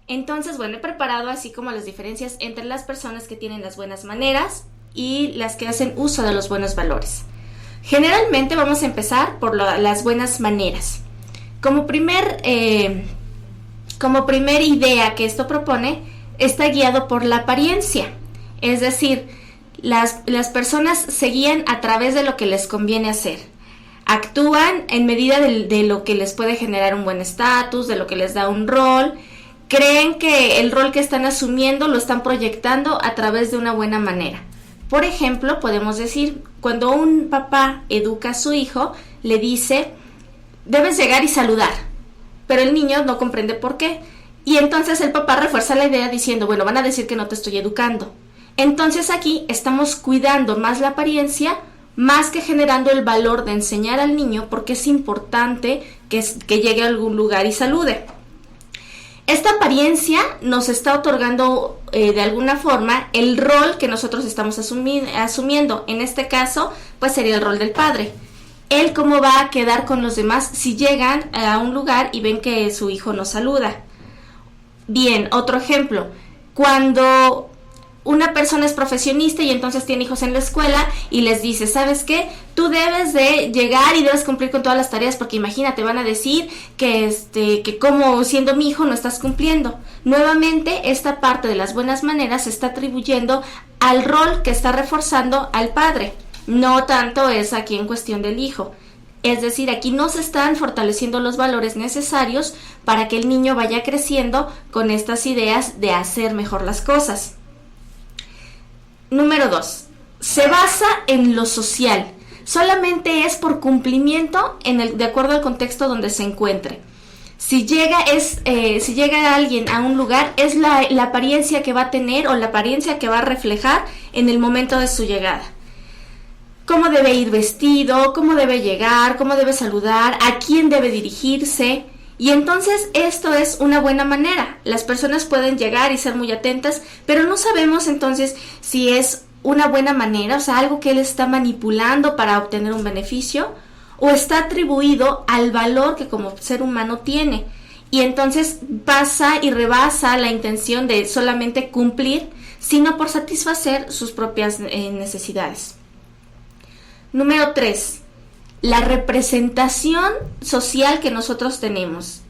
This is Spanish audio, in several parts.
Entonces, bueno, he preparado así como las diferencias entre las personas que tienen las buenas maneras y las que hacen uso de los buenos valores. Generalmente vamos a empezar por las buenas maneras. Como primer idea que esto propone, está guiado por la apariencia. Es decir, las personas se guían a través de lo que les conviene hacer. Actúan en medida de lo que les puede generar un buen estatus, de lo que les da un rol. Creen que el rol que están asumiendo lo están proyectando a través de una buena manera. Por ejemplo, podemos decir, cuando un papá educa a su hijo, le dice, debes llegar y saludar, pero el niño no comprende por qué. Y entonces el papá refuerza la idea diciendo, bueno, van a decir que no te estoy educando. Entonces aquí estamos cuidando más la apariencia, más que generando el valor de enseñar al niño, porque es importante que llegue a algún lugar y salude. Esta apariencia nos está otorgando de alguna forma el rol que nosotros estamos asumiendo. En este caso, pues sería el rol del padre. Él cómo va a quedar con los demás si llegan a un lugar y ven que su hijo no saluda. Bien, otro ejemplo. Cuando una persona es profesionista y entonces tiene hijos en la escuela y les dice, ¿sabes qué? Tú debes de llegar y debes cumplir con todas las tareas porque imagínate, van a decir que como siendo mi hijo no estás cumpliendo. Nuevamente, esta parte de las buenas maneras se está atribuyendo al rol que está reforzando al padre. No tanto es aquí en cuestión del hijo. Es decir, aquí no se están fortaleciendo los valores necesarios para que el niño vaya creciendo con estas ideas de hacer mejor las cosas. Número 2. Se basa en lo social. Solamente es por cumplimiento de acuerdo al contexto donde se encuentre. Si llega alguien a un lugar, es la apariencia que va a tener o la apariencia que va a reflejar en el momento de su llegada. Cómo debe ir vestido, cómo debe llegar, cómo debe saludar, a quién debe dirigirse. Y entonces esto es una buena manera. Las personas pueden llegar y ser muy atentas, pero no sabemos entonces si es una buena manera, o sea, algo que él está manipulando para obtener un beneficio, o está atribuido al valor que como ser humano tiene. Y entonces pasa y rebasa la intención de solamente cumplir, sino por satisfacer sus propias necesidades. Número 3. La representación social que nosotros tenemos.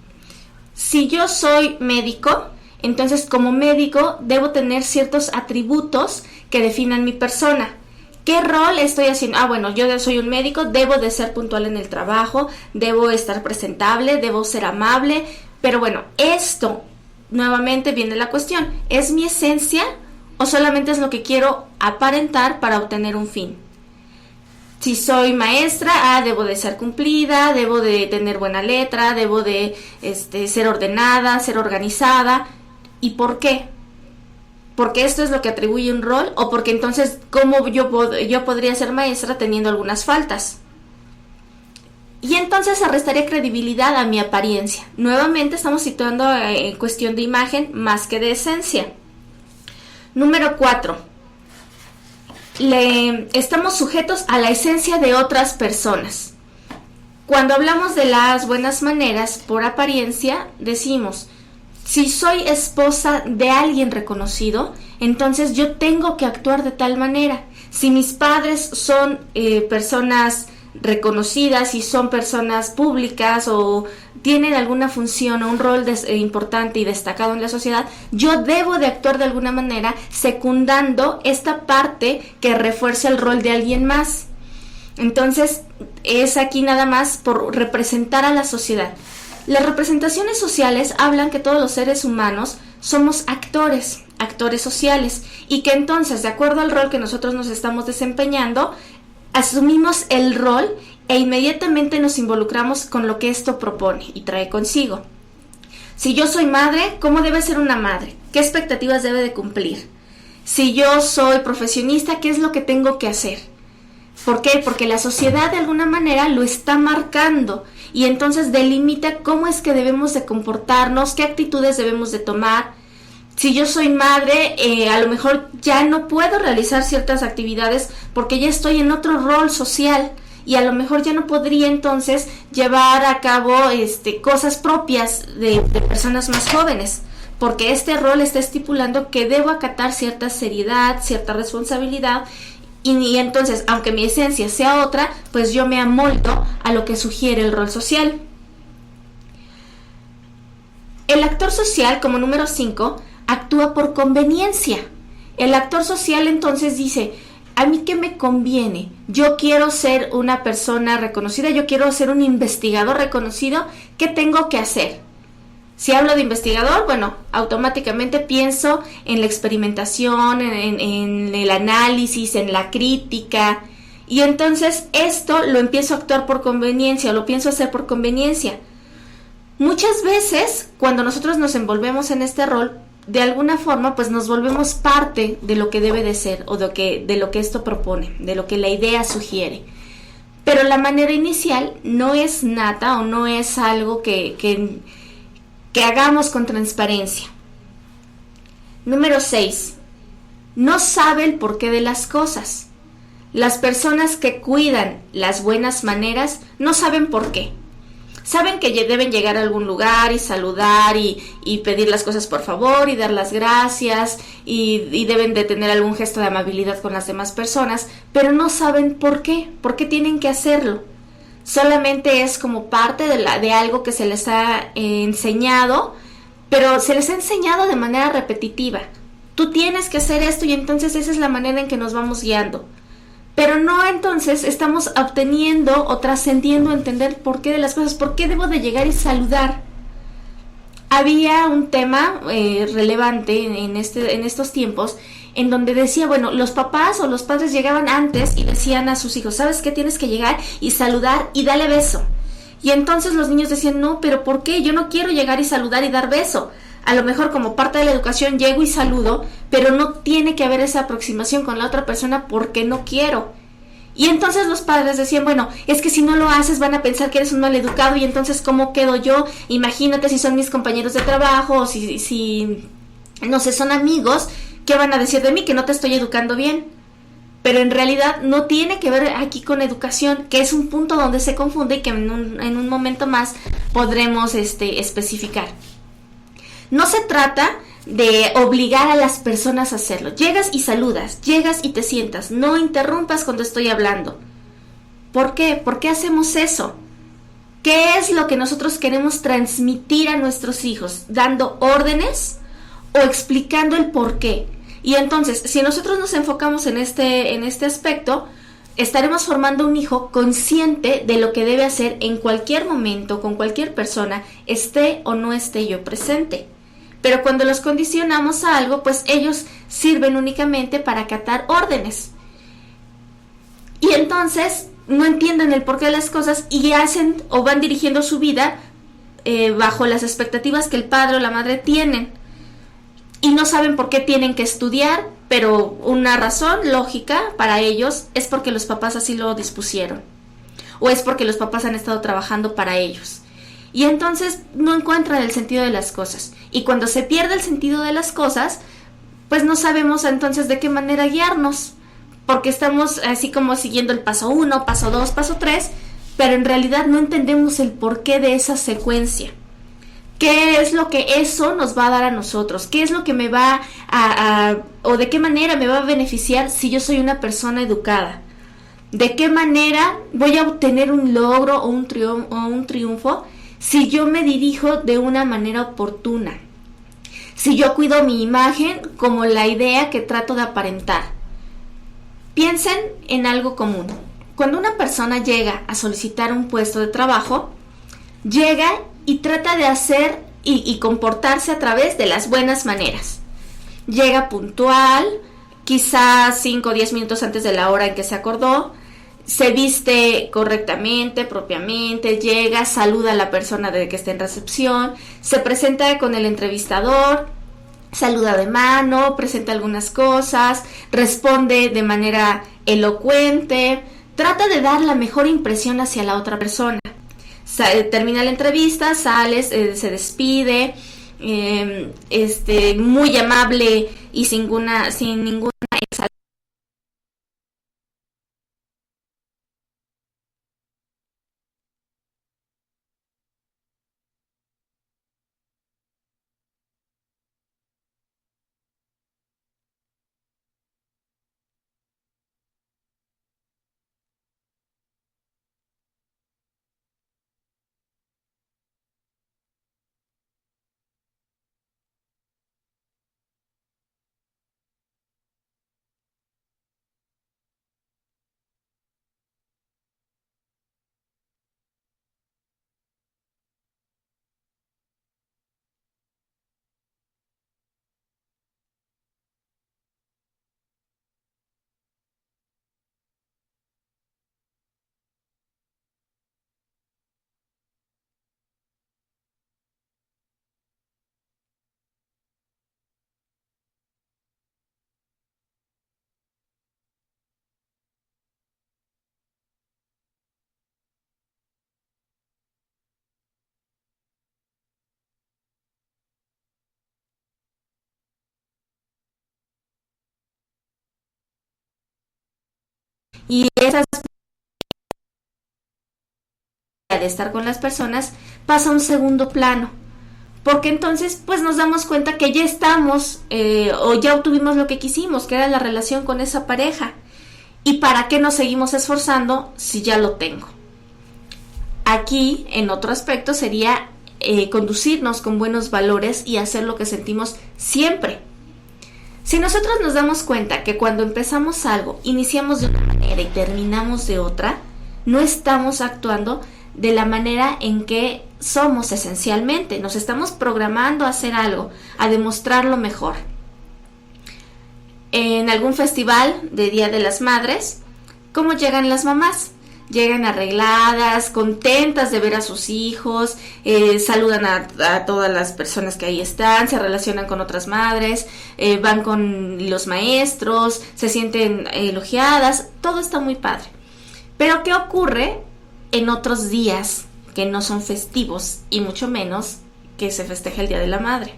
Si yo soy médico, entonces como médico debo tener ciertos atributos que definan mi persona. ¿Qué rol estoy haciendo? Bueno, yo soy un médico, debo de ser puntual en el trabajo, debo estar presentable, debo ser amable, pero bueno, esto nuevamente viene la cuestión, ¿es mi esencia o solamente es lo que quiero aparentar para obtener un fin? Si soy maestra, debo de ser cumplida, debo de tener buena letra, debo de ser ordenada, ser organizada. ¿Y por qué? ¿Porque esto es lo que atribuye un rol? ¿O porque entonces cómo yo podría ser maestra teniendo algunas faltas? Y entonces arrestaría credibilidad a mi apariencia. Nuevamente estamos situando en cuestión de imagen más que de esencia. Número 4. Estamos sujetos a la esencia de otras personas. Cuando hablamos de las buenas maneras por apariencia, decimos, si soy esposa de alguien reconocido, entonces yo tengo que actuar de tal manera. Si mis padres son personas reconocidas y son personas públicas o tienen alguna función o un rol importante y destacado en la sociedad, yo debo de actuar de alguna manera secundando esta parte que refuerza el rol de alguien más. Entonces es aquí nada más por representar a la sociedad. Las representaciones sociales hablan que todos los seres humanos somos actores sociales y que entonces, de acuerdo al rol que nosotros nos estamos desempeñando, asumimos el rol e inmediatamente nos involucramos con lo que esto propone y trae consigo. Si yo soy madre, ¿cómo debe ser una madre? ¿Qué expectativas debe de cumplir? Si yo soy profesionista, ¿qué es lo que tengo que hacer? ¿Por qué? Porque la sociedad de alguna manera lo está marcando y entonces delimita cómo es que debemos de comportarnos, qué actitudes debemos de tomar. Si yo soy madre, a lo mejor ya no puedo realizar ciertas actividades porque ya estoy en otro rol social y a lo mejor ya no podría entonces llevar a cabo cosas propias de personas más jóvenes, porque este rol está estipulando que debo acatar cierta seriedad, cierta responsabilidad y entonces, aunque mi esencia sea otra, pues yo me amoldo a lo que sugiere el rol social. El actor social, como número 5, actúa por conveniencia. El actor social entonces dice, ¿a mí qué me conviene? Yo quiero ser una persona reconocida, yo quiero ser un investigador reconocido, ¿qué tengo que hacer? Si hablo de investigador, bueno, automáticamente pienso en la experimentación, en el análisis, en la crítica, y entonces esto lo empiezo a actuar por conveniencia, o lo pienso hacer por conveniencia. Muchas veces, cuando nosotros nos envolvemos en este rol, de alguna forma, pues nos volvemos parte de lo que debe de ser, o de lo que esto propone, de lo que la idea sugiere. Pero la manera inicial no es nata, o no es algo que hagamos con transparencia. Número 6. No sabe el porqué de las cosas. Las personas que cuidan las buenas maneras no saben por qué. Saben que deben llegar a algún lugar y saludar y pedir las cosas por favor y dar las gracias y deben de tener algún gesto de amabilidad con las demás personas, pero no saben por qué tienen que hacerlo. Solamente es como parte de algo que se les ha enseñado, pero se les ha enseñado de manera repetitiva. Tú tienes que hacer esto y entonces esa es la manera en que nos vamos guiando. Pero no entonces estamos obteniendo o trascendiendo a entender por qué de las cosas, por qué debo de llegar y saludar. Había un tema relevante en estos tiempos en donde decía, bueno, los papás o los padres llegaban antes y decían a sus hijos, ¿sabes qué? Tienes que llegar y saludar y darle beso. Y entonces los niños decían, no, pero ¿por qué? Yo no quiero llegar y saludar y dar beso. A lo mejor como parte de la educación llego y saludo, pero no tiene que haber esa aproximación con la otra persona porque no quiero. Y entonces los padres decían, bueno, es que si no lo haces van a pensar que eres un maleducado y entonces ¿cómo quedo yo? Imagínate si son mis compañeros de trabajo o si no sé, son amigos, ¿qué van a decir de mí? Que no te estoy educando bien. Pero en realidad no tiene que ver aquí con educación, que es un punto donde se confunde y que en un momento más podremos especificar. No se trata de obligar a las personas a hacerlo. Llegas y saludas, llegas y te sientas, no interrumpas cuando estoy hablando. ¿Por qué? ¿Por qué hacemos eso? ¿Qué es lo que nosotros queremos transmitir a nuestros hijos? ¿Dando órdenes o explicando el por qué? Y entonces, si nosotros nos enfocamos en este aspecto, estaremos formando un hijo consciente de lo que debe hacer en cualquier momento, con cualquier persona, esté o no esté yo presente. Pero cuando los condicionamos a algo, pues ellos sirven únicamente para acatar órdenes. Y entonces no entienden el porqué de las cosas y hacen o van dirigiendo su vida bajo las expectativas que el padre o la madre tienen. Y no saben por qué tienen que estudiar, pero una razón lógica para ellos es porque los papás así lo dispusieron. O es porque los papás han estado trabajando para ellos. Y entonces no encuentran el sentido de las cosas. Y cuando se pierde el sentido de las cosas, pues no sabemos entonces de qué manera guiarnos. Porque estamos así como siguiendo el paso 1, paso 2, paso 3, pero en realidad no entendemos el porqué de esa secuencia. ¿Qué es lo que eso nos va a dar a nosotros? ¿Qué es lo que me va o de qué manera me va a beneficiar si yo soy una persona educada? ¿De qué manera voy a obtener un logro o un triunfo si yo me dirijo de una manera oportuna? Si yo cuido mi imagen como la idea que trato de aparentar. Piensen en algo común. Cuando una persona llega a solicitar un puesto de trabajo, llega y trata de hacer y comportarse a través de las buenas maneras. Llega puntual, quizás 5 o 10 minutos antes de la hora en que se acordó, se viste correctamente, propiamente, llega, saluda a la persona que está en recepción, se presenta con el entrevistador, saluda de mano, presenta algunas cosas, responde de manera elocuente, Trata de dar la mejor impresión hacia la otra persona. Termina la entrevista, sales, se despide, muy amable y sin ninguna exaltación. Y esas de estar con las personas pasa a un segundo plano, porque entonces pues nos damos cuenta que ya estamos o ya obtuvimos lo que quisimos, que era la relación con esa pareja, y para qué nos seguimos esforzando si ya lo tengo. Aquí en otro aspecto sería conducirnos con buenos valores y hacer lo que sentimos siempre. Si nosotros nos damos cuenta que cuando empezamos algo iniciamos de una manera y terminamos de otra, no estamos actuando de la manera en que somos esencialmente. Nos estamos programando a hacer algo, a demostrarlo mejor. En algún festival de Día de las Madres, ¿cómo llegan las mamás? Llegan arregladas, contentas de ver a sus hijos, saludan a todas las personas que ahí están, se relacionan con otras madres, van con los maestros, se sienten elogiadas, todo está muy padre. Pero ¿qué ocurre en otros días que no son festivos y mucho menos que se festeja el Día de la Madre?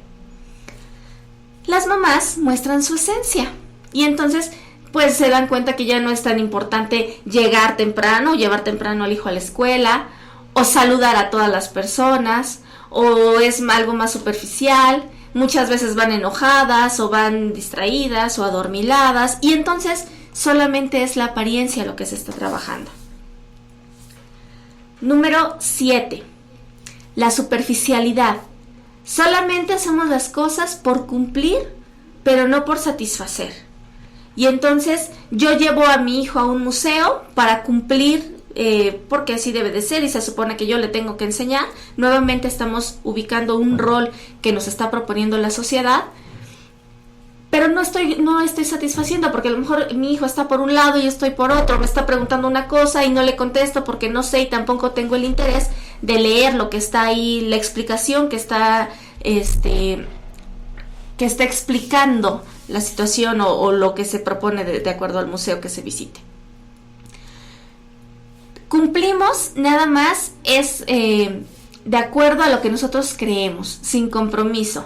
Las mamás muestran su esencia y entonces pues se dan cuenta que ya no es tan importante llegar temprano, llevar temprano al hijo a la escuela, o saludar a todas las personas, o es algo más superficial. Muchas veces van enojadas, o van distraídas, o adormiladas, y entonces solamente es la apariencia lo que se está trabajando. Número 7. La superficialidad. Solamente hacemos las cosas por cumplir, pero no por satisfacer. Y entonces yo llevo a mi hijo a un museo para cumplir, porque así debe de ser y se supone que yo le tengo que enseñar. Nuevamente estamos ubicando un rol que nos está proponiendo la sociedad, pero no estoy satisfaciendo, porque a lo mejor mi hijo está por un lado y yo estoy por otro, me está preguntando una cosa y no le contesto porque no sé y tampoco tengo el interés de leer lo que está ahí, la explicación que está explicando la situación o lo que se propone de acuerdo al museo que se visite. Cumplimos nada más es de acuerdo a lo que nosotros creemos, sin compromiso.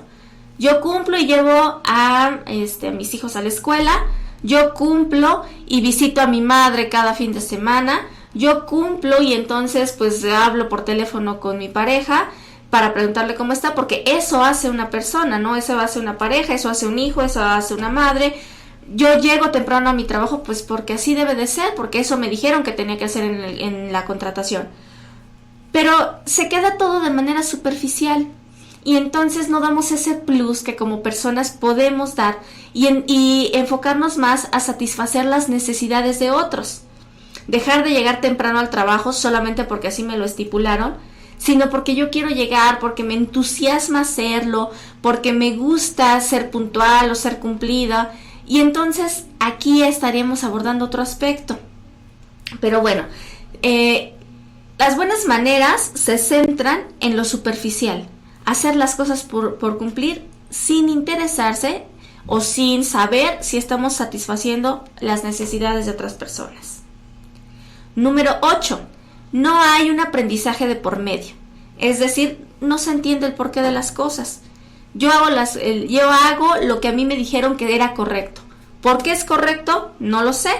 Yo cumplo y llevo a mis hijos a la escuela, yo cumplo y visito a mi madre cada fin de semana, yo cumplo y entonces pues hablo por teléfono con mi pareja para preguntarle cómo está, porque eso hace una persona, ¿no? Eso hace una pareja, eso hace un hijo, eso hace una madre. Yo llego temprano a mi trabajo pues porque así debe de ser, porque eso me dijeron que tenía que hacer en la contratación. Pero se queda todo de manera superficial y entonces no damos ese plus que como personas podemos dar y enfocarnos más a satisfacer las necesidades de otros. Dejar de llegar temprano al trabajo solamente porque así me lo estipularon, sino porque yo quiero llegar, porque me entusiasma hacerlo, porque me gusta ser puntual o ser cumplida, y entonces aquí estaríamos abordando otro aspecto. Pero bueno, las buenas maneras se centran en lo superficial, hacer las cosas por cumplir sin interesarse o sin saber si estamos satisfaciendo las necesidades de otras personas. Número 8. No hay un aprendizaje de por medio. Es decir, no se entiende el porqué de las cosas. Yo hago lo que a mí me dijeron que era correcto. ¿Por qué es correcto? No lo sé.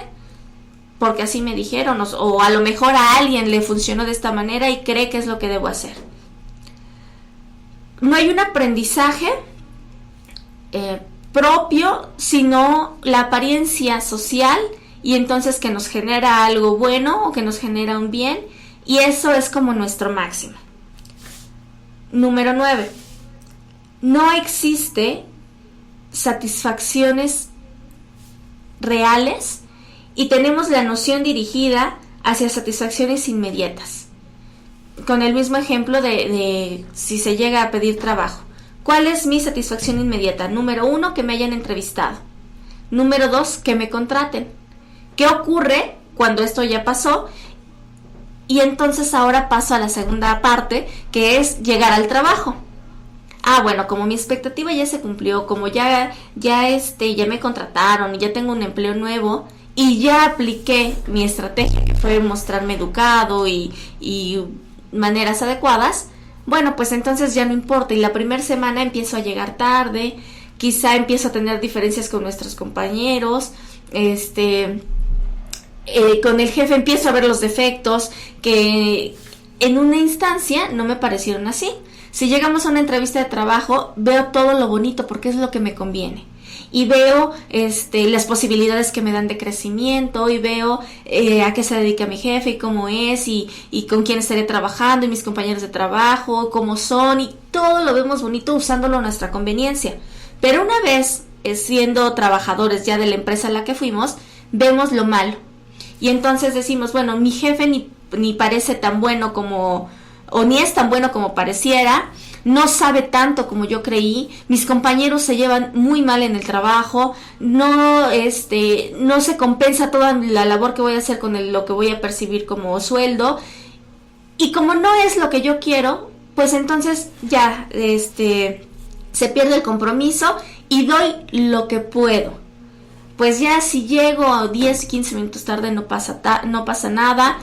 Porque así me dijeron, o a lo mejor a alguien le funcionó de esta manera y cree que es lo que debo hacer. No hay un aprendizaje propio, sino la apariencia social, y entonces que nos genera algo bueno o que nos genera un bien, y eso es como nuestro máximo. Número 9. No existe satisfacciones reales y tenemos la noción dirigida hacia satisfacciones inmediatas. Con el mismo ejemplo de si se llega a pedir trabajo. ¿Cuál es mi satisfacción inmediata? Número 1, que me hayan entrevistado. Número 2, que me contraten. ¿Qué ocurre cuando esto ya pasó? Y entonces ahora paso a la segunda parte, que es llegar al trabajo. Bueno, como mi expectativa ya se cumplió, como ya me contrataron y ya tengo un empleo nuevo y ya apliqué mi estrategia, que fue mostrarme educado y maneras adecuadas, bueno, pues entonces ya no importa, y la primera semana empiezo a llegar tarde, quizá empiezo a tener diferencias con nuestros compañeros, con el jefe empiezo a ver los defectos que en una instancia no me parecieron así. Si llegamos a una entrevista de trabajo, veo todo lo bonito porque es lo que me conviene. Y veo las posibilidades que me dan de crecimiento, y veo a qué se dedica mi jefe y cómo es, y con quién estaré trabajando, y mis compañeros de trabajo, cómo son, y todo lo vemos bonito usándolo a nuestra conveniencia. Pero una vez siendo trabajadores ya de la empresa a la que fuimos, vemos lo malo. Y entonces decimos, bueno, mi jefe ni parece tan bueno como, o ni es tan bueno como pareciera, no sabe tanto como yo creí, mis compañeros se llevan muy mal en el trabajo, no se compensa toda la labor que voy a hacer con lo que voy a percibir como sueldo, y como no es lo que yo quiero, pues entonces ya se pierde el compromiso y doy lo que puedo. Pues ya si llego 10, 15 minutos tarde no pasa nada,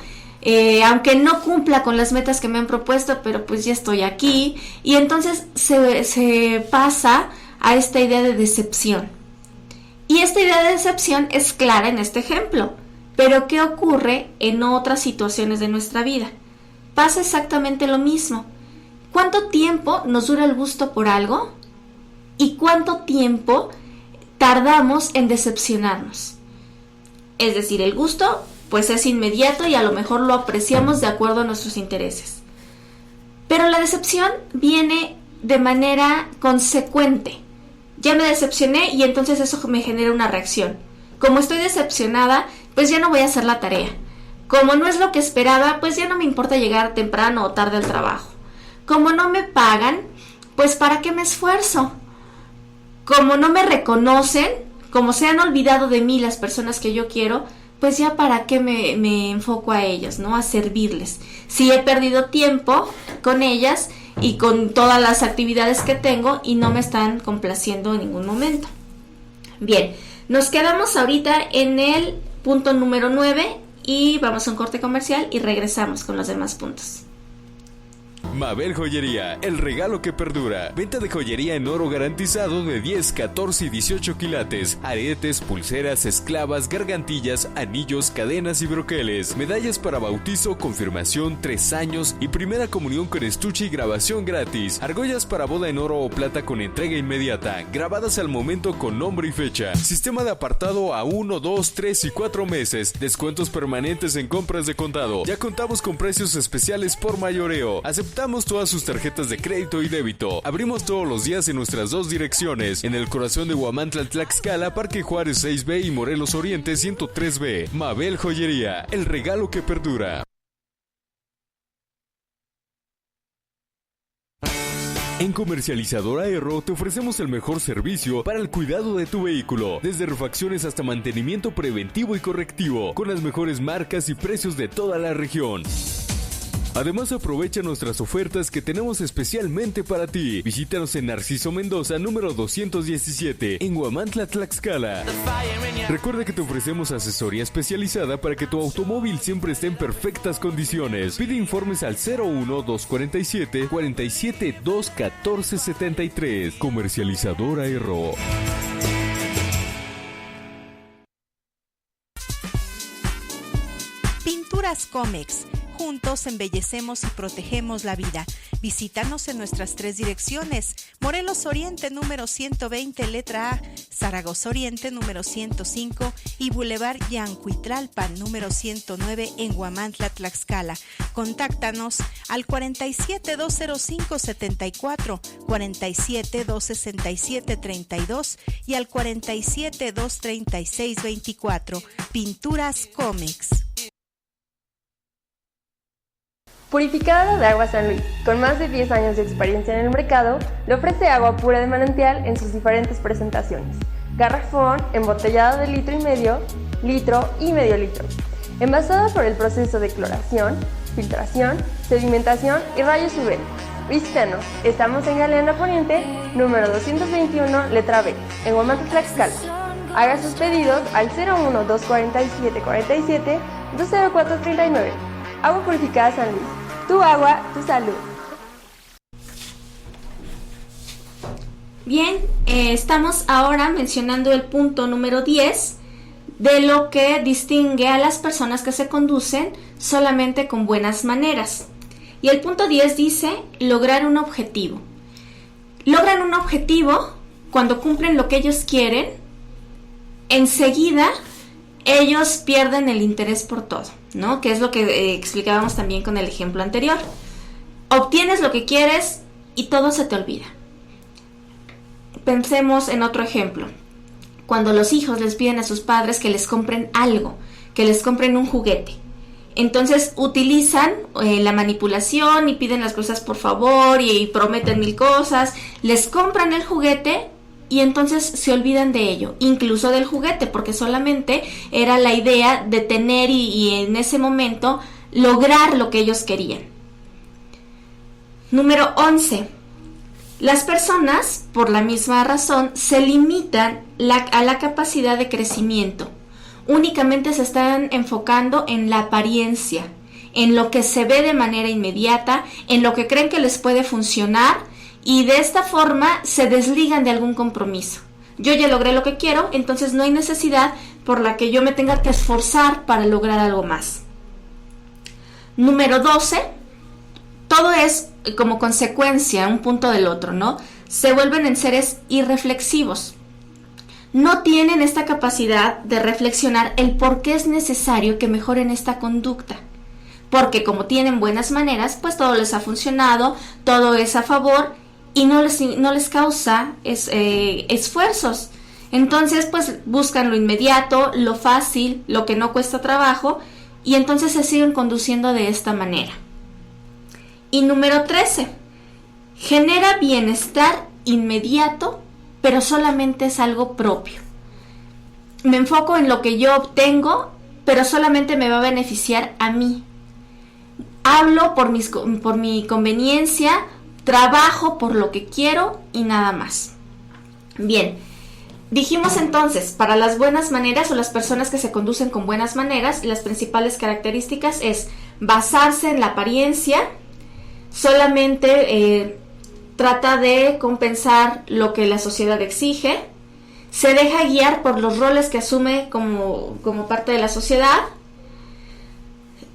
aunque no cumpla con las metas que me han propuesto, pero pues ya estoy aquí, y entonces se pasa a esta idea de decepción. Y esta idea de decepción es clara en este ejemplo, pero ¿qué ocurre en otras situaciones de nuestra vida? Pasa exactamente lo mismo. ¿Cuánto tiempo nos dura el gusto por algo? ¿Y cuánto tiempo tardamos en decepcionarnos? Es decir, el gusto pues es inmediato y a lo mejor lo apreciamos de acuerdo a nuestros intereses. Pero la decepción viene de manera consecuente. Ya me decepcioné y entonces eso me genera una reacción. Como estoy decepcionada, pues ya no voy a hacer la tarea. Como no es lo que esperaba, pues ya no me importa llegar temprano o tarde al trabajo. Como no me pagan, pues ¿para qué me esfuerzo? Como no me reconocen, como se han olvidado de mí las personas que yo quiero, pues ya para qué me enfoco a ellas, ¿no? A servirles. Si he perdido tiempo con ellas y con todas las actividades que tengo y no me están complaciendo en ningún momento. Bien, nos quedamos ahorita en el punto número 9 y vamos a un corte comercial y regresamos con los demás puntos. Mabel Joyería, el regalo que perdura. Venta de joyería en oro garantizado de 10, 14 y 18 quilates. Aretes, pulseras, esclavas, gargantillas, anillos, cadenas y broqueles. Medallas para bautizo, confirmación, 3 años y primera comunión con estuche y grabación gratis. Argollas para boda en oro o plata con entrega inmediata. Grabadas al momento con nombre y fecha. Sistema de apartado a 1, 2, 3 y 4 meses. Descuentos permanentes en compras de contado. Ya contamos con precios especiales por mayoreo. Aceptamos todas sus tarjetas de crédito y débito. Abrimos todos los días en nuestras 2 direcciones. En el corazón de Huamantla, Tlaxcala, Parque Juárez 6B y Morelos Oriente 103B. Mabel Joyería, el regalo que perdura. En Comercializadora Erro te ofrecemos el mejor servicio para el cuidado de tu vehículo, desde refacciones hasta mantenimiento preventivo y correctivo, con las mejores marcas y precios de toda la región. Además, aprovecha nuestras ofertas que tenemos especialmente para ti. Visítanos en Narciso Mendoza, número 217, en Huamantla, Tlaxcala. Recuerda que te ofrecemos asesoría especializada para que tu automóvil siempre esté en perfectas condiciones. Pide informes al 01-247-47-214-73. Comercializadora Erro. Pinturas Comex. Juntos embellecemos y protegemos la vida. Visítanos en nuestras 3 direcciones: Morelos Oriente número 120, letra A, Zaragoza Oriente número 105 y Boulevard Yancuitlalpan número 109 en Huamantla, Tlaxcala. Contáctanos al 47-205-74, 47-267-32 y al 47-236-24. Pinturas Comex. Purificadora de Agua San Luis, con más de 10 años de experiencia en el mercado, le ofrece agua pura de manantial en sus diferentes presentaciones: garrafón, embotellado de 1,5 litro y medio litro, envasada por el proceso de cloración, filtración, sedimentación y rayos UV. Visítanos, estamos en Galeana Poniente, número 221, letra B, en Huamantla, Tlaxcala. Haga sus pedidos al 01-247-47-20439. Agua Purificada San Luis. Tu agua, tu salud. Bien, estamos ahora mencionando el punto número 10 de lo que distingue a las personas que se conducen solamente con buenas maneras. Y el punto 10 dice lograr un objetivo. Logran un objetivo cuando cumplen lo que ellos quieren. Enseguida ellos pierden el interés por todo, ¿no? Que es lo que explicábamos también con el ejemplo anterior. Obtienes lo que quieres y todo se te olvida. Pensemos en otro ejemplo. Cuando los hijos les piden a sus padres que les compren algo, que les compren un juguete. Entonces utilizan la manipulación y piden las cosas por favor y prometen 1000 cosas. Les compran el juguete y entonces se olvidan de ello, incluso del juguete, porque solamente era la idea de tener y en ese momento lograr lo que ellos querían. Número 11. Las personas, por la misma razón, se limitan a la capacidad de crecimiento. Únicamente se están enfocando en la apariencia, en lo que se ve de manera inmediata, en lo que creen que les puede funcionar, y de esta forma se desligan de algún compromiso. Yo ya logré lo que quiero, entonces no hay necesidad por la que yo me tenga que esforzar para lograr algo más. Número 12. Todo es como consecuencia, un punto del otro, ¿no? Se vuelven en seres irreflexivos. No tienen esta capacidad de reflexionar el por qué es necesario que mejoren esta conducta. Porque como tienen buenas maneras, pues todo les ha funcionado, todo es a favor y no les causa esfuerzos. Entonces pues buscan lo inmediato, lo fácil, lo que no cuesta trabajo, y entonces se siguen conduciendo de esta manera. Y número 13. Genera bienestar inmediato, pero solamente es algo propio. Me enfoco en lo que yo obtengo, pero solamente me va a beneficiar a mí. Hablo por mi conveniencia, trabajo por lo que quiero y nada más. Bien, dijimos entonces, para las buenas maneras o las personas que se conducen con buenas maneras, las principales características es basarse en la apariencia, solamente trata de compensar lo que la sociedad exige, se deja guiar por los roles que asume como parte de la sociedad,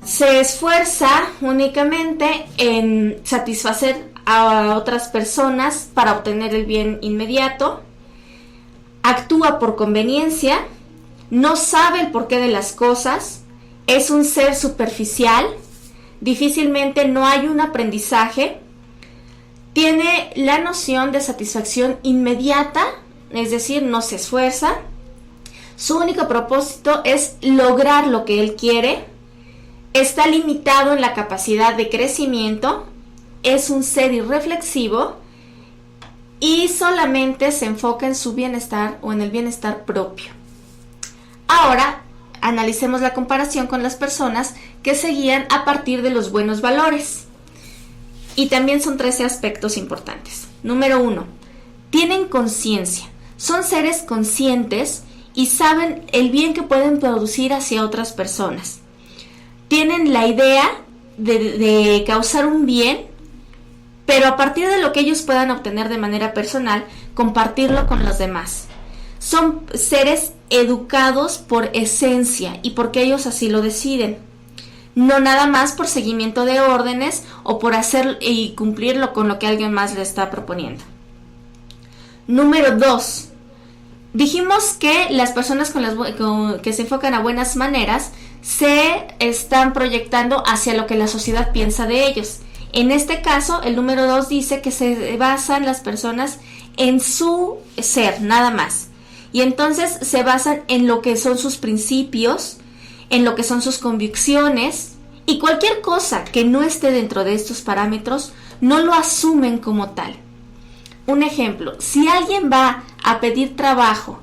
se esfuerza únicamente en satisfacer a otras personas para obtener el bien inmediato, actúa por conveniencia, no sabe el porqué de las cosas, es un ser superficial, difícilmente no hay un aprendizaje, tiene la noción de satisfacción inmediata, es decir, no se esfuerza, su único propósito es lograr lo que él quiere, está limitado en la capacidad de crecimiento, es un ser irreflexivo y solamente se enfoca en su bienestar o en el bienestar propio. Ahora, analicemos la comparación con las personas que se guían a partir de los buenos valores. Y también son 13 aspectos importantes. Número 1. Tienen conciencia. Son seres conscientes y saben el bien que pueden producir hacia otras personas. Tienen la idea de causar un bien, pero a partir de lo que ellos puedan obtener de manera personal, compartirlo con los demás. Son seres educados por esencia y porque ellos así lo deciden. No nada más por seguimiento de órdenes o por hacer y cumplirlo con lo que alguien más le está proponiendo. Número 2. Dijimos que las personas que se enfocan a buenas maneras se están proyectando hacia lo que la sociedad piensa de ellos. En este caso, el número 2 dice que se basan las personas en su ser, nada más. Y entonces se basan en lo que son sus principios, en lo que son sus convicciones, y cualquier cosa que no esté dentro de estos parámetros no lo asumen como tal. Un ejemplo, si alguien va a pedir trabajo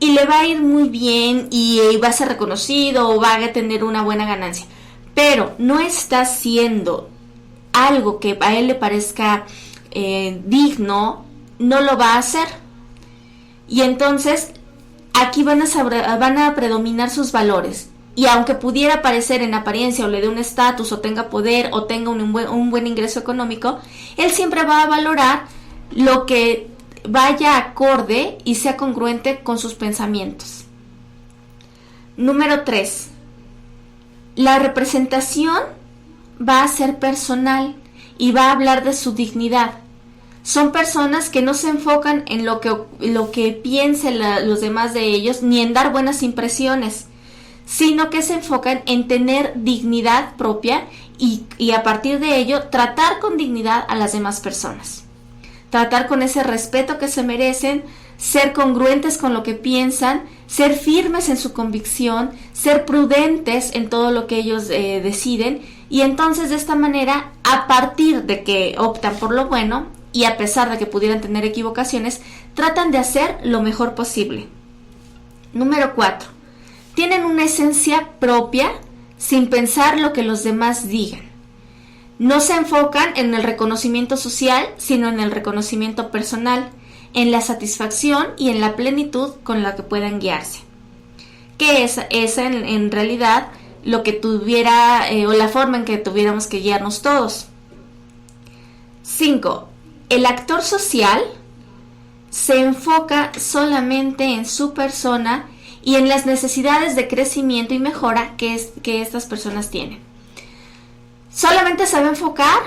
y le va a ir muy bien y va a ser reconocido o va a tener una buena ganancia, pero no está haciendo algo que a él le parezca digno, no lo va a hacer. Y entonces aquí van a predominar sus valores. Y aunque pudiera parecer en apariencia o le dé un estatus o tenga poder o tenga un buen ingreso económico, él siempre va a valorar lo que vaya acorde y sea congruente con sus pensamientos. Número 3. La representación va a ser personal y va a hablar de su dignidad. Son personas que no se enfocan en lo que piensen los demás de ellos, ni en dar buenas impresiones, sino que se enfocan en tener dignidad propia y a partir de ello tratar con dignidad a las demás personas. Tratar con ese respeto que se merecen, ser congruentes con lo que piensan, ser firmes en su convicción, ser prudentes en todo lo que ellos deciden, y entonces de esta manera, a partir de que optan por lo bueno, y a pesar de que pudieran tener equivocaciones, tratan de hacer lo mejor posible. Número 4. Tienen una esencia propia sin pensar lo que los demás digan. No se enfocan en el reconocimiento social, sino en el reconocimiento personal, en la satisfacción y en la plenitud con la que puedan guiarse. Que es en realidad lo que tuviera o la forma en que tuviéramos que guiarnos todos. 5. El actor social se enfoca solamente en su persona y en las necesidades de crecimiento y mejora que estas personas tienen. Solamente se va a enfocar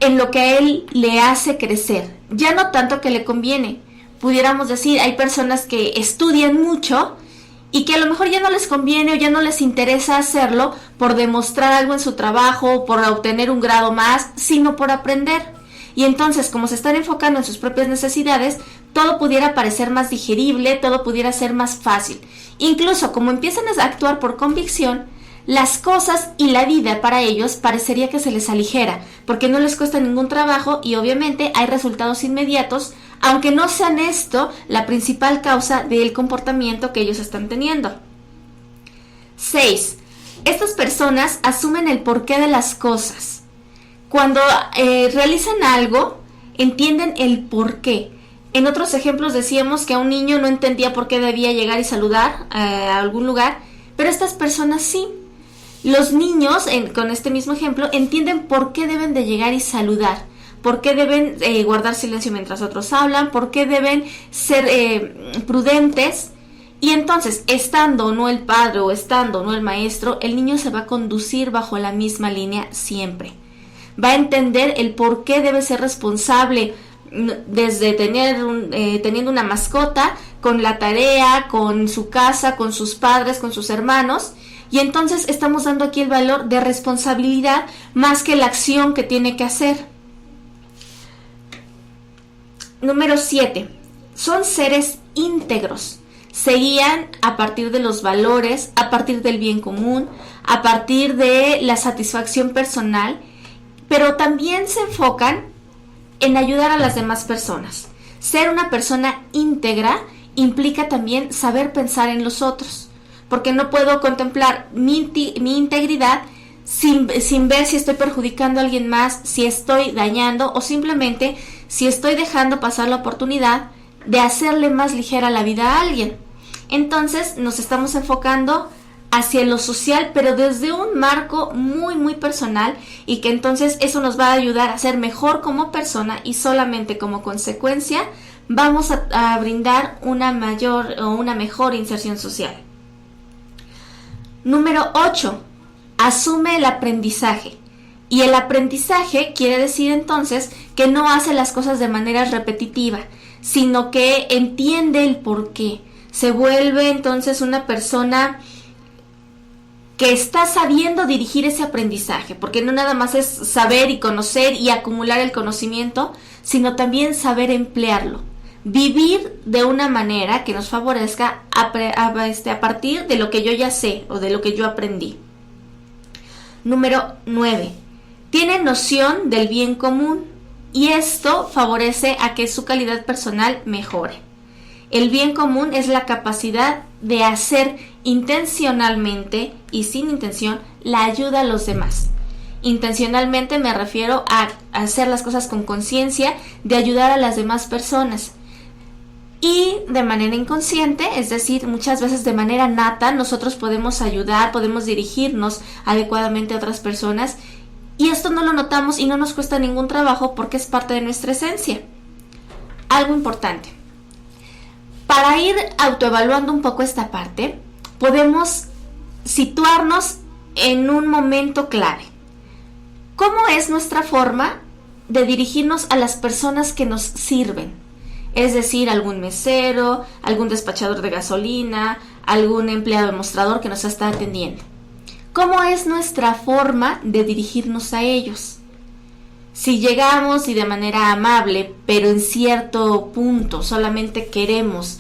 en lo que a él le hace crecer, ya no tanto que le conviene. Pudiéramos decir, hay personas que estudian mucho y que a lo mejor ya no les conviene o ya no les interesa hacerlo por demostrar algo en su trabajo, por obtener un grado más, sino por aprender. Y entonces, como se están enfocando en sus propias necesidades, todo pudiera parecer más digerible, todo pudiera ser más fácil. Incluso como empiezan a actuar por convicción, las cosas y la vida para ellos parecería que se les aligera, porque no les cuesta ningún trabajo y obviamente hay resultados inmediatos, aunque no sean esto la principal causa del comportamiento que ellos están teniendo. 6. Estas personas asumen el porqué de las cosas. Cuando realizan algo, entienden el porqué. En otros ejemplos decíamos que a un niño no entendía por qué debía llegar y saludar a algún lugar, pero estas personas sí. Los niños, con este mismo ejemplo, entienden por qué deben de llegar y saludar, por qué deben guardar silencio mientras otros hablan, por qué deben ser prudentes. Y entonces, estando o no el padre o estando o no el maestro, el niño se va a conducir bajo la misma línea siempre. Va a entender el por qué debe ser responsable desde teniendo una mascota, con la tarea, con su casa, con sus padres, con sus hermanos. Y entonces estamos dando aquí el valor de responsabilidad más que la acción que tiene que hacer. Número 7. Son seres íntegros. Se guían a partir de los valores, a partir del bien común, a partir de la satisfacción personal, pero también se enfocan en ayudar a las demás personas. Ser una persona íntegra implica también saber pensar en los otros, porque no puedo contemplar mi integridad sin ver si estoy perjudicando a alguien más, si estoy dañando o simplemente si estoy dejando pasar la oportunidad de hacerle más ligera la vida a alguien. Entonces nos estamos enfocando hacia lo social, pero desde un marco muy muy personal, y que entonces eso nos va a ayudar a ser mejor como persona, y solamente como consecuencia vamos a brindar una mayor o una mejor inserción social. Número 8. Asume el aprendizaje. Y el aprendizaje quiere decir entonces que no hace las cosas de manera repetitiva, sino que entiende el porqué. Se vuelve entonces una persona que está sabiendo dirigir ese aprendizaje, porque no nada más es saber y conocer y acumular el conocimiento, sino también saber emplearlo. Vivir de una manera que nos favorezca a partir de lo que yo ya sé o de lo que yo aprendí. Número 9. Tiene noción del bien común, y esto favorece a que su calidad personal mejore. El bien común es la capacidad de hacer intencionalmente y sin intención la ayuda a los demás. Intencionalmente me refiero a hacer las cosas con conciencia de ayudar a las demás personas. Y de manera inconsciente, es decir, muchas veces de manera nata, nosotros podemos ayudar, podemos dirigirnos adecuadamente a otras personas, y esto no lo notamos y no nos cuesta ningún trabajo porque es parte de nuestra esencia. Algo importante. Para ir autoevaluando un poco esta parte, podemos situarnos en un momento clave. ¿Cómo es nuestra forma de dirigirnos a las personas que nos sirven? Es decir, algún mesero, algún despachador de gasolina, algún empleado de mostrador que nos está atendiendo. ¿Cómo es nuestra forma de dirigirnos a ellos? Si llegamos y de manera amable, pero en cierto punto solamente queremos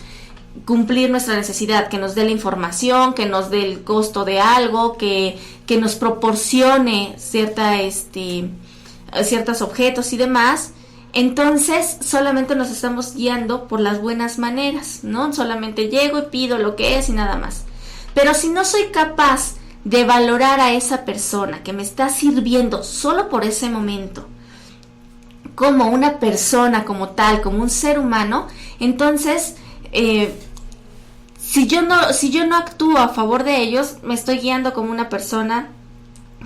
cumplir nuestra necesidad, que nos dé la información, que nos dé el costo de algo, que nos proporcione ciertos objetos y demás, entonces solamente nos estamos guiando por las buenas maneras, ¿no? Solamente llego y pido lo que es y nada más. Pero si no soy capaz de valorar a esa persona que me está sirviendo solo por ese momento, como una persona, como tal, como un ser humano, entonces si yo no actúo a favor de ellos, me estoy guiando como una persona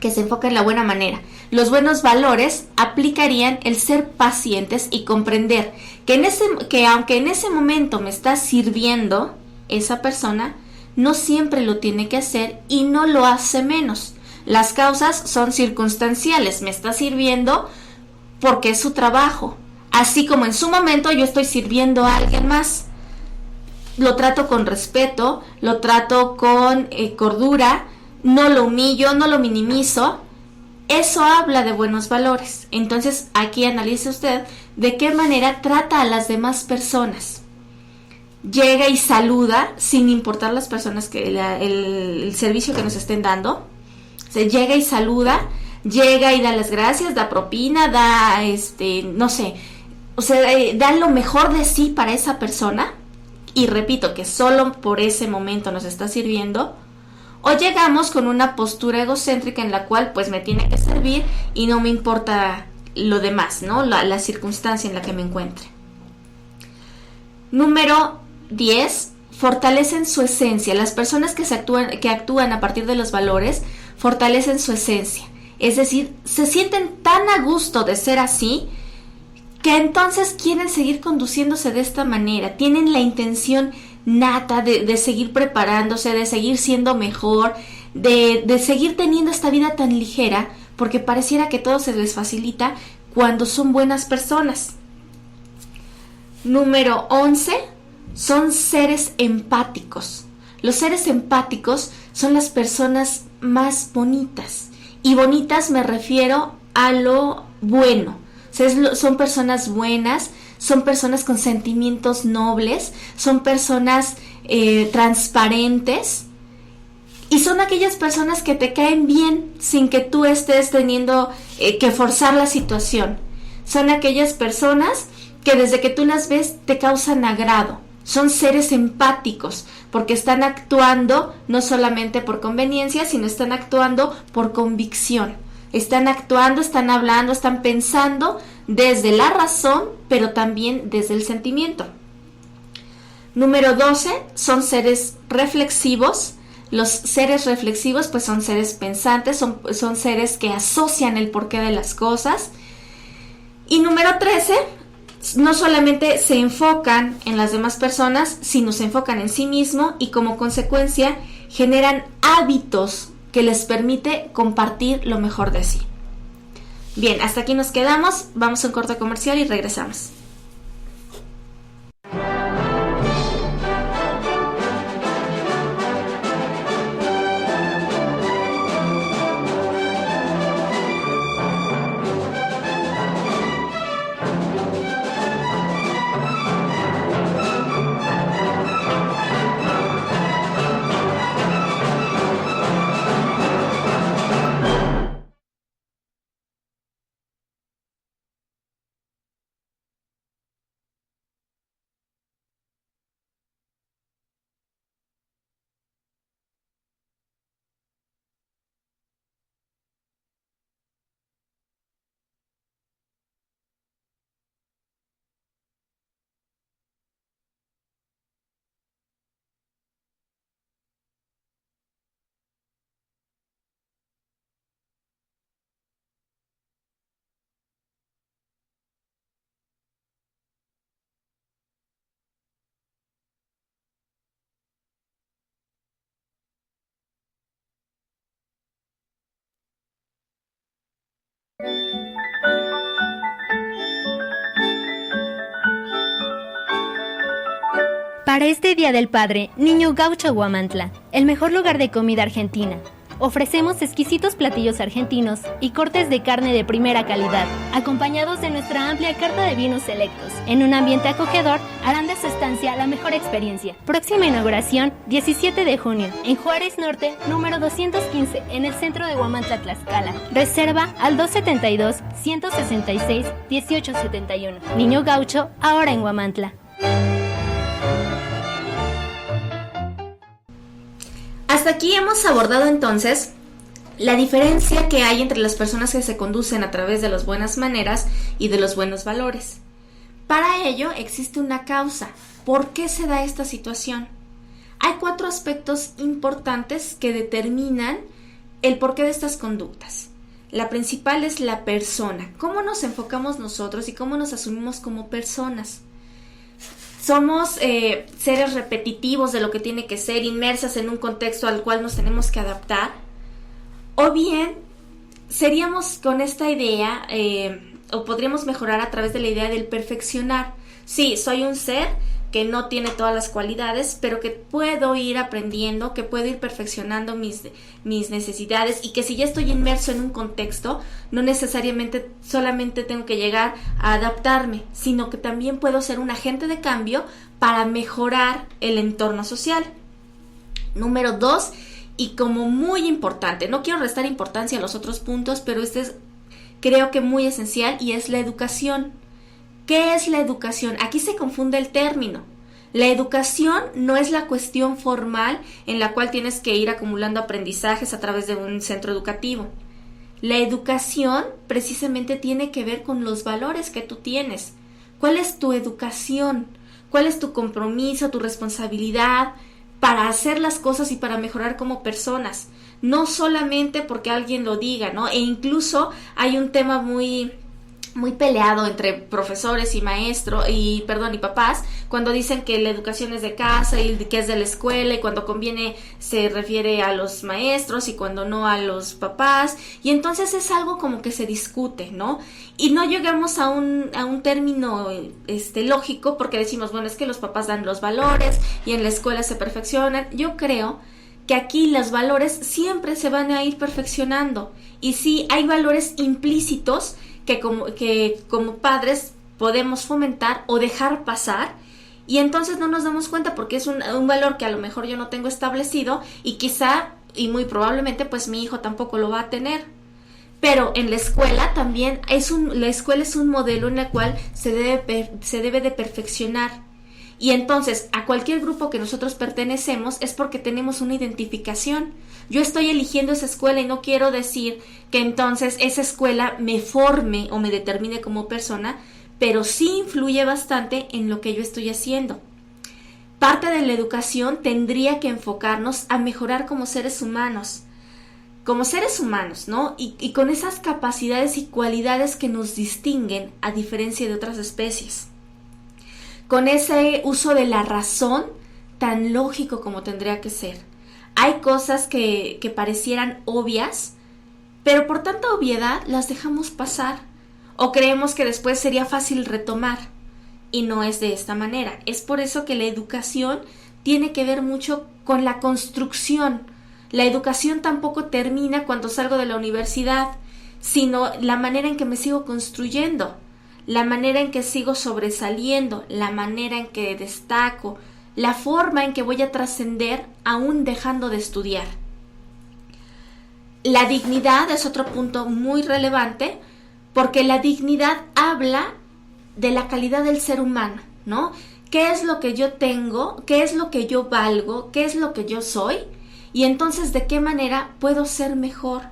que se enfoca en la buena manera. Los buenos valores aplicarían el ser pacientes y comprender que aunque en ese momento me está sirviendo esa persona, no siempre lo tiene que hacer y no lo hace menos. Las causas son circunstanciales, me está sirviendo porque es su trabajo, así como en su momento yo estoy sirviendo a alguien más. Lo trato con respeto, lo trato con cordura, no lo humillo, no lo minimizo. Eso habla de buenos valores. Entonces aquí analice usted de qué manera trata a las demás personas. Llega y saluda sin importar las personas que el servicio que nos estén dando. Se llega y saluda, llega y da las gracias, da propina, da da lo mejor de sí para esa persona. Y repito que solo por ese momento nos está sirviendo. O llegamos con una postura egocéntrica en la cual pues me tiene que servir y no me importa lo demás, ¿no? La circunstancia en la que me encuentre. Número 10. Fortalecen su esencia. Las personas que actúan a partir de los valores fortalecen su esencia. Es decir, se sienten tan a gusto de ser así que entonces quieren seguir conduciéndose de esta manera. Tienen la intención nata de seguir preparándose, de seguir siendo mejor, de seguir teniendo esta vida tan ligera, porque pareciera que todo se les facilita cuando son buenas personas. Número 11. Son seres empáticos. Los seres empáticos son las personas más bonitas. Y bonitas me refiero a lo bueno. Son personas buenas, son personas con sentimientos nobles, son personas transparentes, y son aquellas personas que te caen bien sin que tú estés teniendo que forzar la situación. Son aquellas personas que desde que tú las ves te causan agrado. Son seres empáticos, porque están actuando no solamente por conveniencia, sino están actuando por convicción. Están actuando, están hablando, están pensando desde la razón, pero también desde el sentimiento. Número 12, son seres reflexivos. Los seres reflexivos pues son seres pensantes, son seres que asocian el porqué de las cosas. Y número 13, no solamente se enfocan en las demás personas, sino se enfocan en sí mismo y como consecuencia generan hábitos que les permite compartir lo mejor de sí. Bien, hasta aquí nos quedamos, vamos a un corte comercial y regresamos. Para este Día del Padre, Niño Gaucho Huamantla, el mejor lugar de comida argentina. Ofrecemos exquisitos platillos argentinos y cortes de carne de primera calidad, acompañados de nuestra amplia carta de vinos selectos. En un ambiente acogedor, harán de su estancia la mejor experiencia. Próxima inauguración, 17 de junio, en Juárez Norte, número 215, en el centro de Huamantla, Tlaxcala. Reserva al 272-166-1871. Niño Gaucho, ahora en Huamantla. Hasta aquí hemos abordado entonces la diferencia que hay entre las personas que se conducen a través de las buenas maneras y de los buenos valores. Para ello existe una causa. ¿Por qué se da esta situación? Hay 4 aspectos importantes que determinan el porqué de estas conductas. La principal es la persona. ¿Cómo nos enfocamos nosotros y cómo nos asumimos como personas? Somos seres repetitivos de lo que tiene que ser, inmersas en un contexto al cual nos tenemos que adaptar. O bien, seríamos con esta idea, o podríamos mejorar a través de la idea del perfeccionar. Sí, soy un ser que no tiene todas las cualidades, pero que puedo ir aprendiendo, que puedo ir perfeccionando mis necesidades y que si ya estoy inmerso en un contexto, no necesariamente solamente tengo que llegar a adaptarme, sino que también puedo ser un agente de cambio para mejorar el entorno social. Número 2, y como muy importante, no quiero restar importancia a los otros puntos, pero este es creo que muy esencial y es la educación. ¿Qué es la educación? Aquí se confunde el término. La educación no es la cuestión formal en la cual tienes que ir acumulando aprendizajes a través de un centro educativo. La educación precisamente tiene que ver con los valores que tú tienes. ¿Cuál es tu educación? ¿Cuál es tu compromiso, tu responsabilidad para hacer las cosas y para mejorar como personas? No solamente porque alguien lo diga, ¿no? E incluso hay un tema muy peleado entre profesores y y papás, cuando dicen que la educación es de casa y que es de la escuela, y cuando conviene se refiere a los maestros y cuando no a los papás, y entonces es algo como que se discute, ¿no? Y no llegamos a un término lógico, porque decimos, bueno, es que los papás dan los valores y en la escuela se perfeccionan. Yo creo que aquí los valores siempre se van a ir perfeccionando, y sí hay valores implícitos que como padres podemos fomentar o dejar pasar, y entonces no nos damos cuenta porque es un valor que a lo mejor yo no tengo establecido y quizá y muy probablemente pues mi hijo tampoco lo va a tener. Pero en la escuela también la escuela es un modelo en el cual se debe de perfeccionar, Y entonces, a cualquier grupo que nosotros pertenecemos es porque tenemos una identificación. Yo estoy eligiendo esa escuela y no quiero decir que entonces esa escuela me forme o me determine como persona, pero sí influye bastante en lo que yo estoy haciendo. Parte de la educación tendría que enfocarnos a mejorar como seres humanos, ¿no? Y con esas capacidades y cualidades que nos distinguen a diferencia de otras especies. Con ese uso de la razón tan lógico como tendría que ser. Hay cosas que parecieran obvias, pero por tanta obviedad las dejamos pasar o creemos que después sería fácil retomar, y no es de esta manera. Es por eso que la educación tiene que ver mucho con la construcción. La educación tampoco termina cuando salgo de la universidad, sino la manera en que me sigo construyendo, la manera en que sigo sobresaliendo, la manera en que destaco, la forma en que voy a trascender aún dejando de estudiar. La dignidad es otro punto muy relevante, porque la dignidad habla de la calidad del ser humano, ¿no? ¿Qué es lo que yo tengo? ¿Qué es lo que yo valgo? ¿Qué es lo que yo soy? Y entonces, ¿de qué manera puedo ser mejor?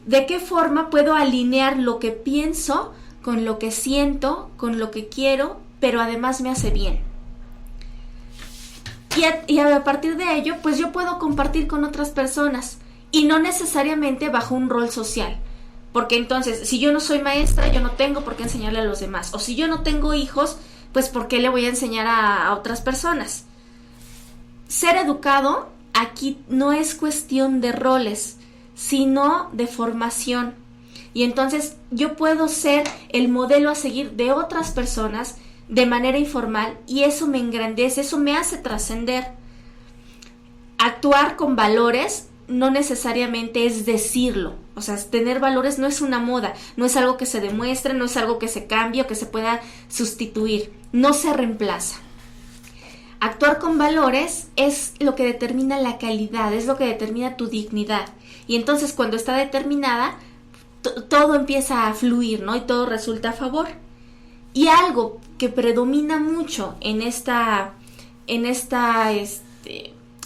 ¿De qué forma puedo alinear lo que pienso con lo que siento, con lo que quiero, pero además me hace bien? Y a partir de ello, pues yo puedo compartir con otras personas y no necesariamente bajo un rol social. Porque entonces, si yo no soy maestra, yo no tengo por qué enseñarle a los demás. O si yo no tengo hijos, pues ¿por qué le voy a enseñar a otras personas? Ser educado aquí no es cuestión de roles, sino de formación. Y entonces yo puedo ser el modelo a seguir de otras personas de manera informal y eso me engrandece, eso me hace trascender. Actuar con valores no necesariamente es decirlo, o sea, tener valores no es una moda, no es algo que se demuestre, no es algo que se cambie o que se pueda sustituir, no se reemplaza. Actuar con valores es lo que determina la calidad, es lo que determina tu dignidad. Y entonces cuando está determinada, todo empieza a fluir, ¿no? Y todo resulta a favor. Y algo que predomina mucho en esta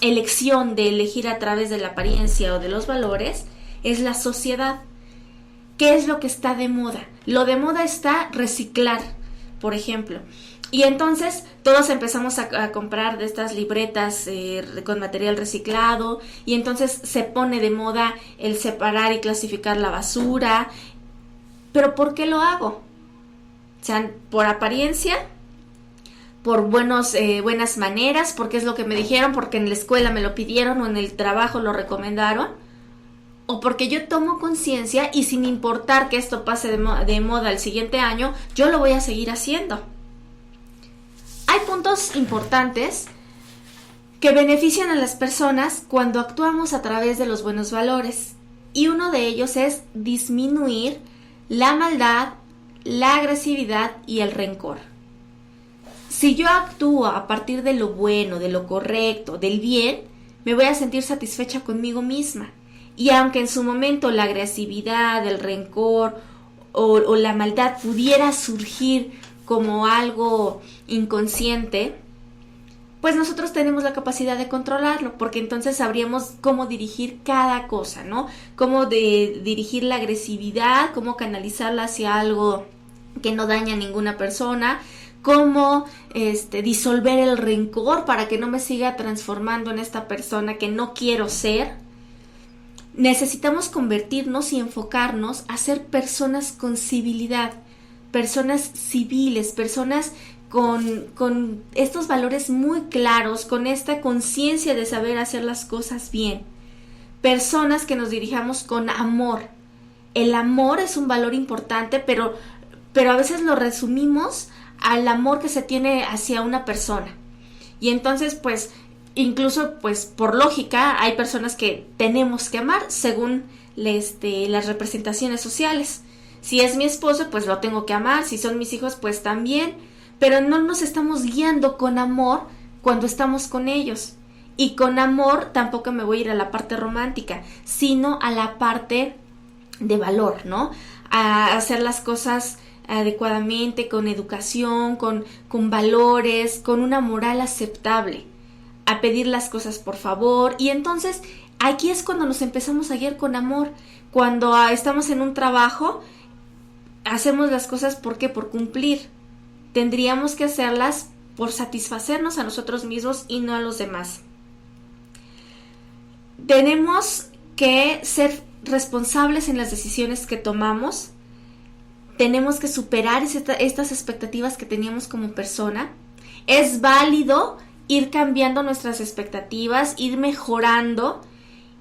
elección de elegir a través de la apariencia o de los valores es la sociedad. ¿Qué es lo que está de moda? Lo de moda está reciclar, por ejemplo. Y entonces todos empezamos a comprar de estas libretas con material reciclado y entonces se pone de moda el separar y clasificar la basura. ¿Pero por qué lo hago? O sea, por apariencia, por buenas maneras, porque es lo que me dijeron, porque en la escuela me lo pidieron o en el trabajo lo recomendaron, o porque yo tomo conciencia y sin importar que esto pase de moda el siguiente año, yo lo voy a seguir haciendo. Hay puntos importantes que benefician a las personas cuando actuamos a través de los buenos valores, y uno de ellos es disminuir la maldad, la agresividad y el rencor. Si yo actúo a partir de lo bueno, de lo correcto, del bien, me voy a sentir satisfecha conmigo misma. Y aunque en su momento la agresividad, el rencor o la maldad pudiera surgir como algo inconsciente, pues nosotros tenemos la capacidad de controlarlo, porque entonces sabríamos cómo dirigir cada cosa, ¿no? Cómo dirigir la agresividad, cómo canalizarla hacia algo que no daña a ninguna persona, cómo disolver el rencor para que no me siga transformando en esta persona que no quiero ser. Necesitamos convertirnos y enfocarnos a ser personas con civilidad, personas civiles, personas con estos valores muy claros, con esta conciencia de saber hacer las cosas bien. Personas que nos dirijamos con amor. El amor es un valor importante, pero a veces lo resumimos al amor que se tiene hacia una persona. Y entonces, pues, incluso, pues, por lógica, hay personas que tenemos que amar según las representaciones sociales. Si es mi esposo, pues lo tengo que amar. Si son mis hijos, pues también. Pero no nos estamos guiando con amor cuando estamos con ellos. Y con amor tampoco me voy a ir a la parte romántica, sino a la parte de valor, ¿no? A hacer las cosas adecuadamente, con educación, con valores, con una moral aceptable, a pedir las cosas por favor. Y entonces aquí es cuando nos empezamos a guiar con amor. Cuando estamos en un trabajo, hacemos las cosas ¿por qué? Por cumplir. Tendríamos que hacerlas por satisfacernos a nosotros mismos y no a los demás. Tenemos que ser responsables en las decisiones que tomamos. Tenemos que superar estas expectativas que teníamos como persona. Es válido ir cambiando nuestras expectativas, ir mejorando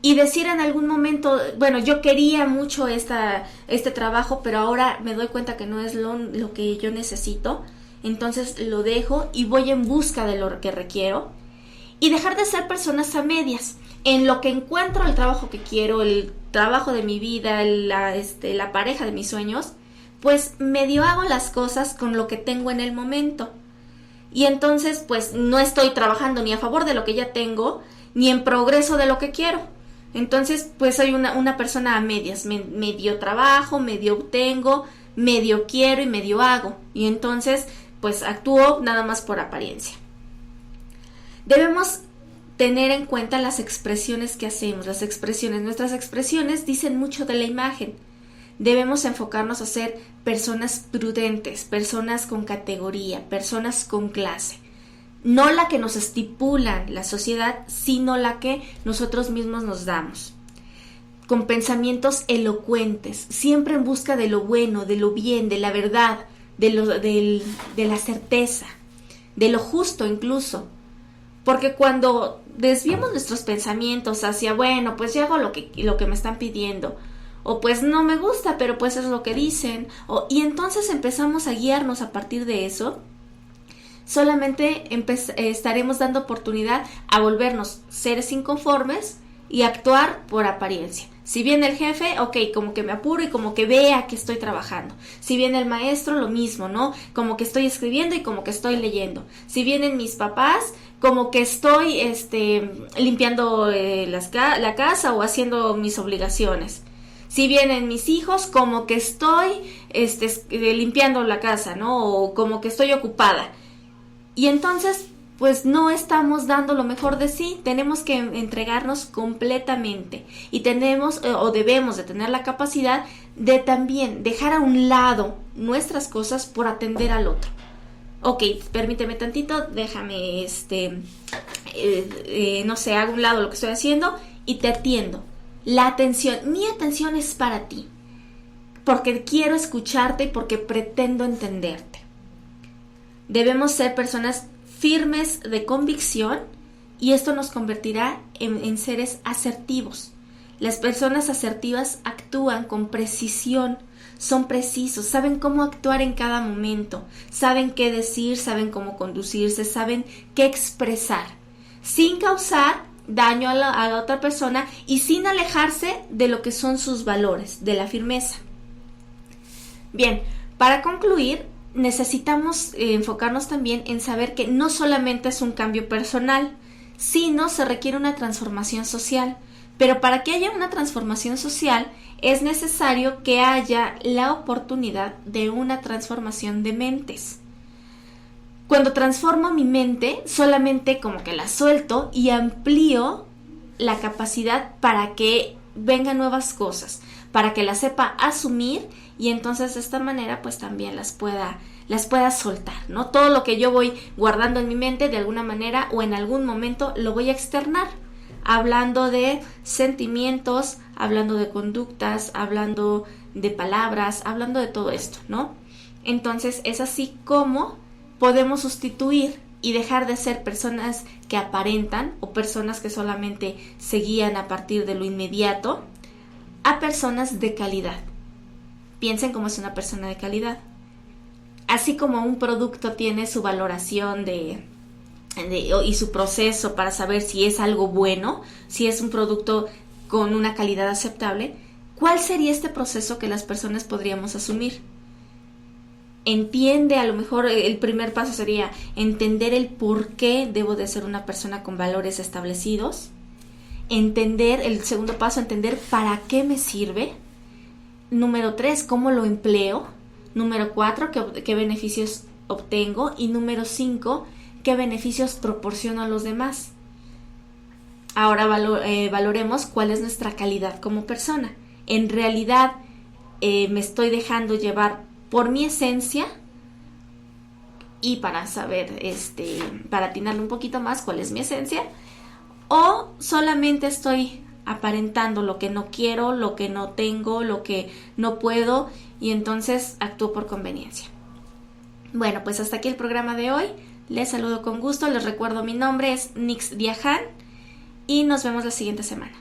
y decir en algún momento, bueno, yo quería mucho este trabajo, pero ahora me doy cuenta que no es lo que yo necesito, entonces lo dejo y voy en busca de lo que requiero. Y dejar de ser personas a medias. En lo que encuentro el trabajo que quiero, el trabajo de mi vida, la pareja de mis sueños, pues medio hago las cosas con lo que tengo en el momento. Y entonces pues no estoy trabajando ni a favor de lo que ya tengo, ni en progreso de lo que quiero. Entonces pues soy una persona a medias, medio trabajo, medio obtengo, medio quiero y medio hago. Y entonces pues actúo nada más por apariencia. Debemos tener en cuenta las expresiones que hacemos, nuestras expresiones dicen mucho de la imagen. Debemos enfocarnos a ser personas prudentes, personas con categoría, personas con clase. No la que nos estipula la sociedad, sino la que nosotros mismos nos damos. Con pensamientos elocuentes, siempre en busca de lo bueno, de lo bien, de la verdad, de la certeza, de lo justo incluso. Porque cuando desviamos nuestros pensamientos hacia, bueno, pues yo hago lo que me están pidiendo, o pues no me gusta, pero pues es lo que dicen, y entonces empezamos a guiarnos a partir de eso, solamente estaremos dando oportunidad a volvernos seres inconformes y actuar por apariencia. Si viene el jefe, ok, como que me apuro y como que vea que estoy trabajando. Si viene el maestro, lo mismo, ¿no? Como que estoy escribiendo y como que estoy leyendo. Si vienen mis papás, como que estoy limpiando la casa o haciendo mis obligaciones. Si vienen mis hijos, como que estoy limpiando la casa, ¿no? O como que estoy ocupada. Y entonces pues no estamos dando lo mejor de sí. Tenemos que entregarnos completamente y debemos de tener la capacidad de también dejar a un lado nuestras cosas por atender al otro. Ok, permíteme tantito, déjame, no sé, hago a un lado lo que estoy haciendo y te atiendo. La atención, mi atención es para ti, porque quiero escucharte y porque pretendo entenderte. Debemos ser personas firmes de convicción y esto nos convertirá en seres asertivos. Las personas asertivas actúan con precisión, son precisos, saben cómo actuar en cada momento, saben qué decir, saben cómo conducirse, saben qué expresar, sin causar daño a la otra persona y sin alejarse de lo que son sus valores, de la firmeza. Bien, para concluir, necesitamos enfocarnos también en saber que no solamente es un cambio personal, sino se requiere una transformación social. Pero para que haya una transformación social es necesario que haya la oportunidad de una transformación de mentes. Cuando transformo mi mente, solamente como que la suelto y amplío la capacidad para que vengan nuevas cosas, para que las sepa asumir y entonces de esta manera pues también las pueda soltar, ¿no? Todo lo que yo voy guardando en mi mente de alguna manera o en algún momento lo voy a externar, hablando de sentimientos, hablando de conductas, hablando de palabras, hablando de todo esto, ¿no? Entonces es así como podemos sustituir y dejar de ser personas que aparentan o personas que solamente se guían a partir de lo inmediato a personas de calidad. Piensen cómo es una persona de calidad. Así como un producto tiene su valoración y su proceso para saber si es algo bueno, si es un producto con una calidad aceptable, ¿cuál sería este proceso que las personas podríamos asumir? Entiende, a lo mejor el primer paso sería entender el por qué debo de ser una persona con valores establecidos. El segundo paso, entender para qué me sirve. Número 3, cómo lo empleo. Número 4, qué beneficios obtengo. Y número 5, qué beneficios proporciono a los demás. Ahora valoremos cuál es nuestra calidad como persona. En realidad, me estoy dejando llevar por mi esencia, y para saber, para atinarle un poquito más cuál es mi esencia, o solamente estoy aparentando lo que no quiero, lo que no tengo, lo que no puedo, y entonces actúo por conveniencia. Bueno, pues hasta aquí el programa de hoy. Les saludo con gusto, les recuerdo mi nombre es Nix Diaján y nos vemos la siguiente semana.